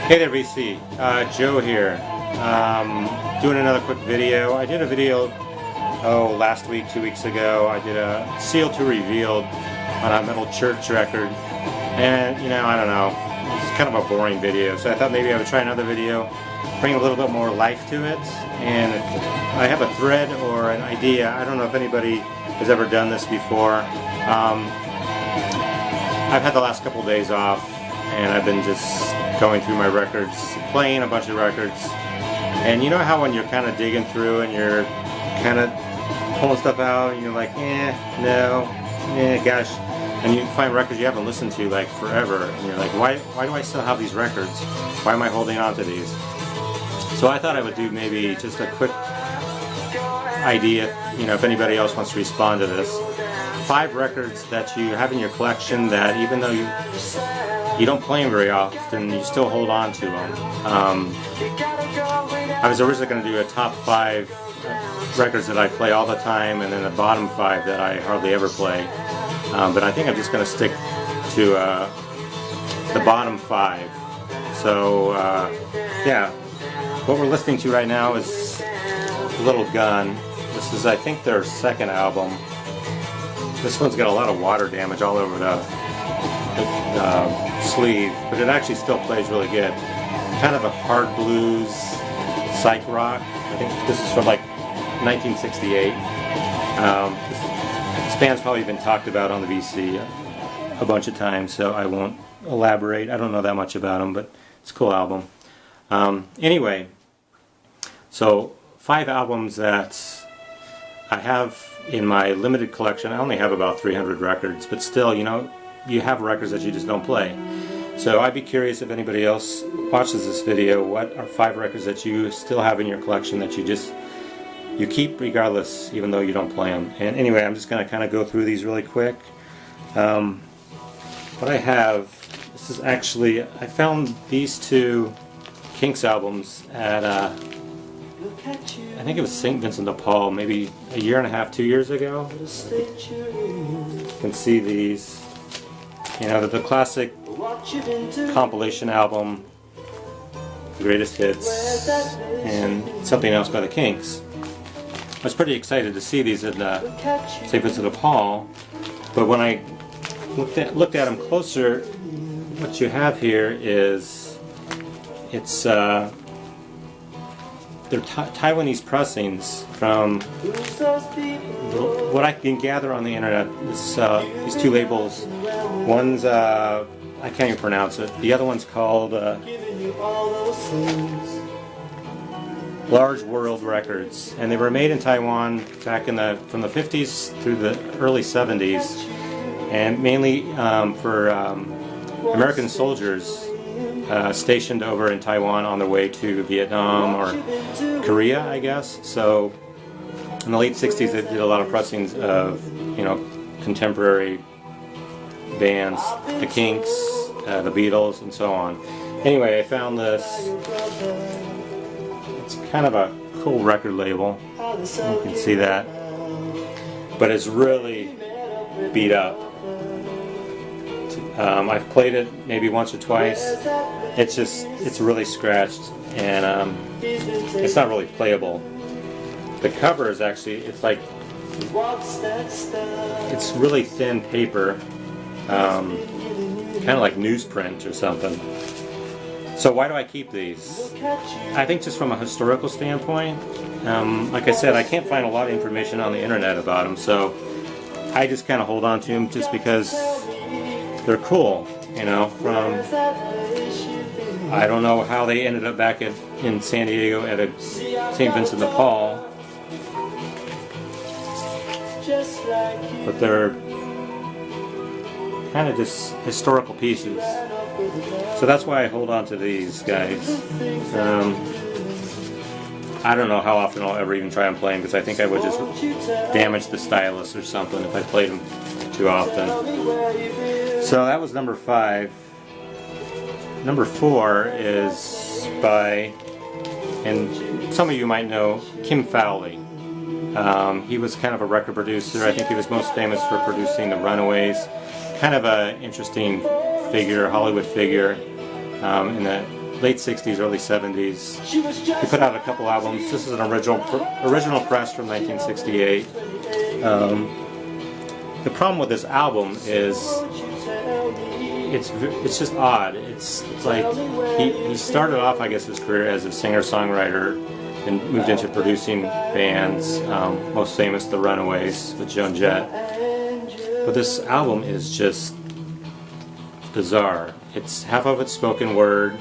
Hey there, VC. Joe here. Doing another quick video. I did a video, last week, 2 weeks ago. I did a Seal 2 Revealed on a Metal Church record. And, I don't know. It's kind of a boring video. So I thought maybe I would try another video, bring a little bit more life to it. And I have a thread or an idea. I don't know if anybody has ever done this before. I've had the last couple of days off, and I've been just going through my records, playing a bunch of records. And you know how when you're kind of digging through and you're kind of pulling stuff out and you're like, gosh. And you find records you haven't listened to like forever. And you're like, why do I still have these records? Why am I holding on to these? So I thought I would do maybe just a quick idea, if anybody else wants to respond to this. 5 records that you have in your collection that even though you don't play them very often, you still hold on to them. I was originally going to do a top 5 records that I play all the time, and then the bottom 5 that I hardly ever play. But I think I'm just going to stick to the bottom 5. So, what we're listening to right now is Little Gun. This is, I think, their second album. This one's got a lot of water damage all over the sleeve, but it actually still plays really good. Kind of a hard blues, psych rock. I think this is from like 1968. This band's probably been talked about on the VC a bunch of times, so I won't elaborate. I don't know that much about them, but it's a cool album. Anyway, so 5 albums that I have in my limited collection. I only have about 300 records, but still, you have records that you just don't play. So I'd be curious if anybody else watches this video, what are 5 records that you still have in your collection that you keep regardless, even though you don't play them. And anyway, I'm just going to kind of go through these really quick. What I have, this is actually, I found these 2 Kinks albums at I think it was St. Vincent de Paul, maybe a year and a half, 2 years ago. You can see these. The classic compilation album, Greatest Hits, and Something Else by the Kinks. I was pretty excited to see these at St. Vincent de Paul, but when I looked at them closer, what you have here is they're Taiwanese pressings from what I can gather on the internet. These 2 labels. One's I can't even pronounce it. The other one's called Large World Records, and they were made in Taiwan back from the 50s through the early 70s, and mainly for American soldiers stationed over in Taiwan on their way to Vietnam or Korea, I guess. So in the late 60s they did a lot of pressings of contemporary bands, the Kinks, the Beatles, and so on. Anyway, I found this. It's kind of a cool record label. You can see that. But it's really beat up. I've played it maybe once or twice. It's really scratched, and it's not really playable. The cover is actually, it's really thin paper, kind of like newsprint or something. So why do I keep these? I think just from a historical standpoint, like I said, I can't find a lot of information on the internet about them, so I just kind of hold on to them just because they're cool, from, I don't know how they ended up back in San Diego at a St. Vincent de Paul, but they're kind of just historical pieces. So that's why I hold on to these guys. I don't know how often I'll ever even try and play them, because I think I would just damage the stylus or something if I played them too often. So that was number 5. Number 4 is by, and some of you might know, Kim Fowley. He was kind of a record producer. I think he was most famous for producing The Runaways. Kind of an interesting figure, Hollywood figure, in the late 60s, early 70s. He put out a couple albums. This is an original press from 1968. The problem with this album is it's just odd. It's like he started off, I guess, his career as a singer-songwriter and moved into producing bands, most famous The Runaways with Joan Jett. But this album is just bizarre. It's half of it's spoken word.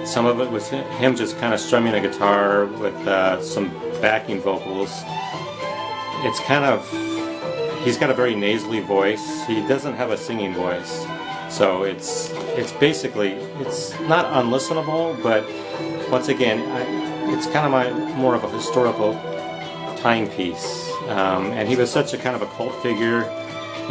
Some of it was him just kind of strumming a guitar with some backing vocals. It's kind of, he's got a very nasally voice. He doesn't have a singing voice. So it's basically, it's not unlistenable, but once again, it's kind of more of a historical timepiece. And he was such a kind of a cult figure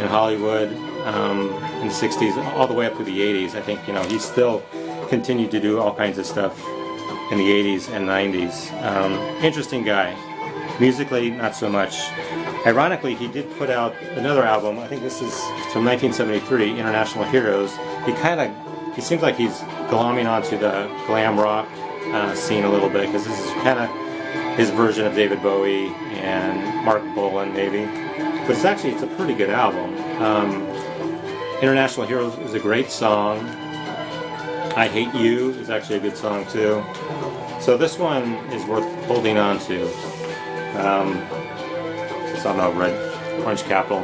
in Hollywood in the 60s, all the way up to the 80s. I think, he still continued to do all kinds of stuff in the 80s and 90s. Interesting guy. Musically, not so much. Ironically, he did put out another album. I think this is from 1973, International Heroes. He seems like he's glomming onto the glam rock scene a little bit, because this is kind of his version of David Bowie and Mark Bolan, maybe. But it's a pretty good album. International Heroes is a great song. I Hate You is actually a good song too. So this one is worth holding on to. It's on the Orange Capital.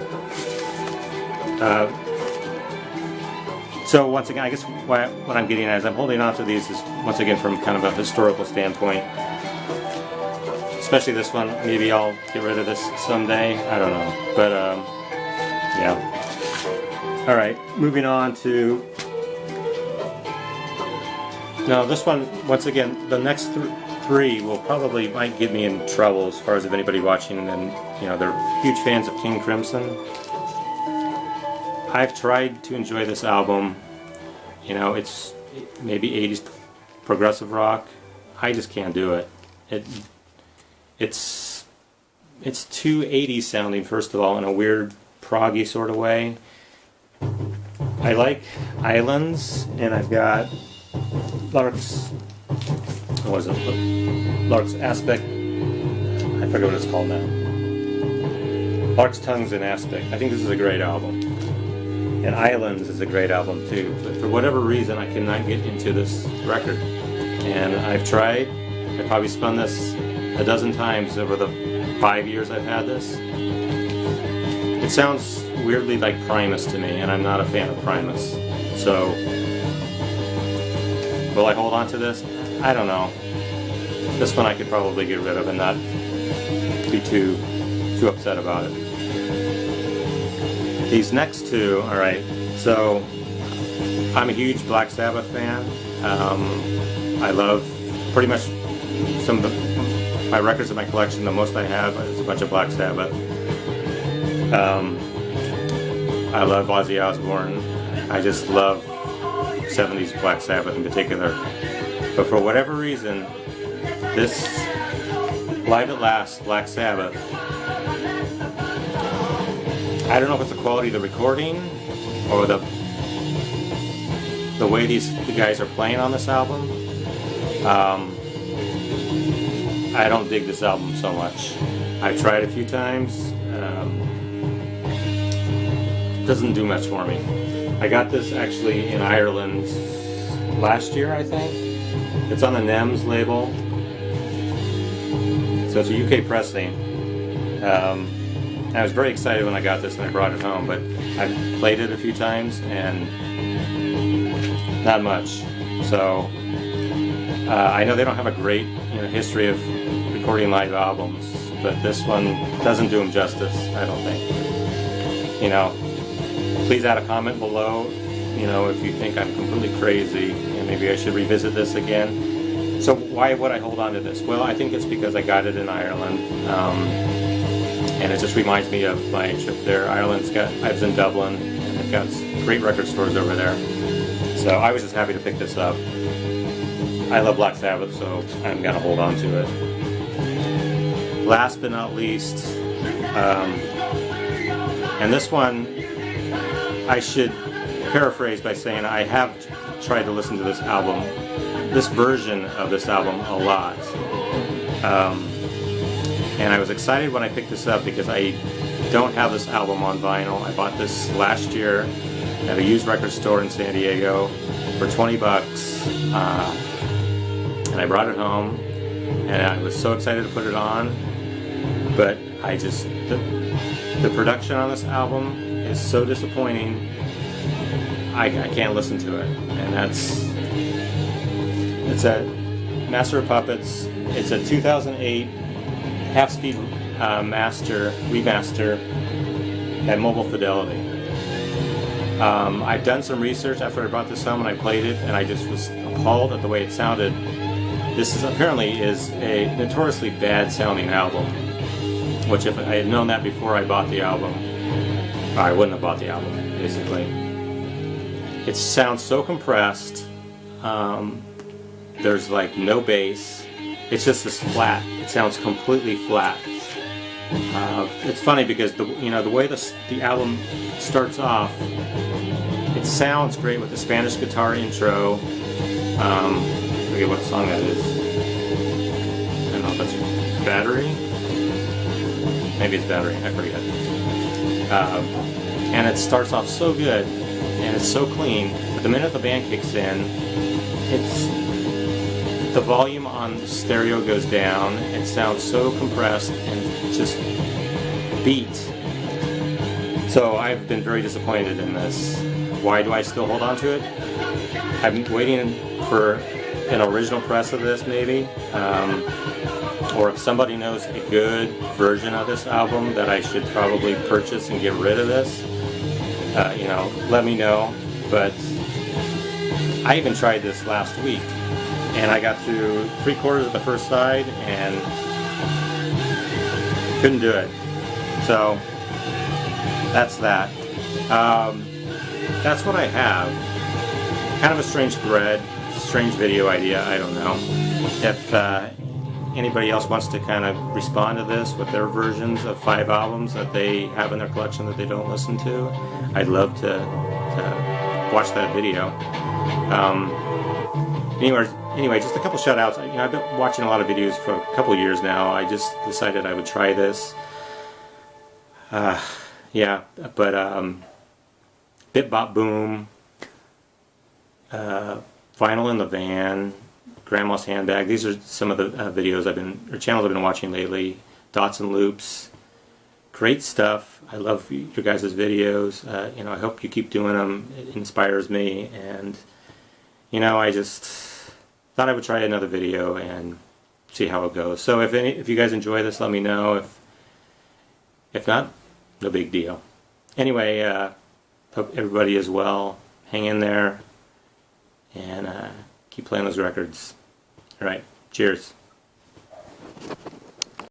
So once again, I guess what I'm getting at is I'm holding on to these is once again from kind of a historical standpoint. Especially this one. Maybe I'll get rid of this someday. I don't know. But yeah. Alright, moving on to... Now this one, once again, the next three might get me in trouble as far as if anybody watching and they're huge fans of King Crimson. I've tried to enjoy this album. It's maybe 80s progressive rock. I just can't do it. It's too 80s sounding, first of all, in a weird proggy sort of way. I like Islands, and I've got Lark's Aspect. I forget what it's called now. Lark's Tongues and Aspect. I think this is a great album. And Islands is a great album too. But for whatever reason, I cannot get into this record. And I've tried. I've probably spun this a dozen times over the 5 years I've had this. It sounds weirdly like Primus to me, and I'm not a fan of Primus. So, will I hold on to this? I don't know. This one I could probably get rid of and not be too upset about it. These next two, alright, so I'm a huge Black Sabbath fan. I love pretty much some of my records in my collection. The most I have is a bunch of Black Sabbath. I love Ozzy Osbourne. I just love 70s Black Sabbath in particular. But for whatever reason, this Live at Last Black Sabbath, I don't know if it's the quality of the recording or the way the guys are playing on this album. I don't dig this album so much. I've tried a few times. It doesn't do much for me. I got this actually in Ireland last year, I think. It's on the NEMS label. So it's a UK pressing. I was very excited when I got this and I brought it home, but I've played it a few times and not much. So I know they don't have a great history of recording live albums, but this one doesn't do them justice, I don't think. Please add a comment below, if you think I'm completely crazy and maybe I should revisit this again. So why would I hold on to this? Well, I think it's because I got it in Ireland, and it just reminds me of my trip there. I was in Dublin, and they've got great record stores over there. So I was just happy to pick this up. I love Black Sabbath, so I'm going to hold on to it. Last but not least, and this one I should paraphrase by saying I have tried to listen to this album, this version of this album, a lot. And I was excited when I picked this up because I don't have this album on vinyl. I bought this last year at a used record store in San Diego for $20, and I brought it home, and I was so excited to put it on, but I just, the production on this album is so disappointing, I can't listen to it, and it's a Master of Puppets. It's a 2008 half-speed remaster at Mobile Fidelity. I've done some research after I brought this home and I played it, and I just was appalled at the way it sounded. This is apparently a notoriously bad sounding album, which if I had known that before I bought the album, I wouldn't have bought the album, basically. It sounds so compressed. There's like no bass. It's just this flat. It sounds completely flat. It's funny because the way the album starts off, it sounds great with the Spanish guitar intro. I forget what song that is. I don't know if that's Battery. Maybe it's Battery. I forget. And it starts off so good, and it's so clean. But the minute the band kicks in, the volume on the stereo goes down. It sounds so compressed and just beat. So I've been very disappointed in this. Why do I still hold on to it? I'm waiting for an original press of this, maybe. Or if somebody knows a good version of this album that I should probably purchase and get rid of this, let me know. But I even tried this last week, and I got through 3/4 of the first side and couldn't do it. So that's that. That's what I have. Kind of a strange thread, strange video idea, I don't know. If anybody else wants to kind of respond to this with their versions of 5 albums that they have in their collection that they don't listen to, I'd love to watch that video. Anyway, just a couple shout outs. I've been watching a lot of videos for a couple years now. I just decided I would try this. Bip Bop Boom, Vinyl in the Van, Grandma's Handbag. These are some of the videos channels I've been watching lately. Dots and Loops, great stuff. I love your guys' videos. I hope you keep doing them. It inspires me, and I just thought I would try another video and see how it goes. So if you guys enjoy this, let me know. If not, no big deal. Anyway, hope everybody is well. Hang in there, and keep playing those records. All right, cheers.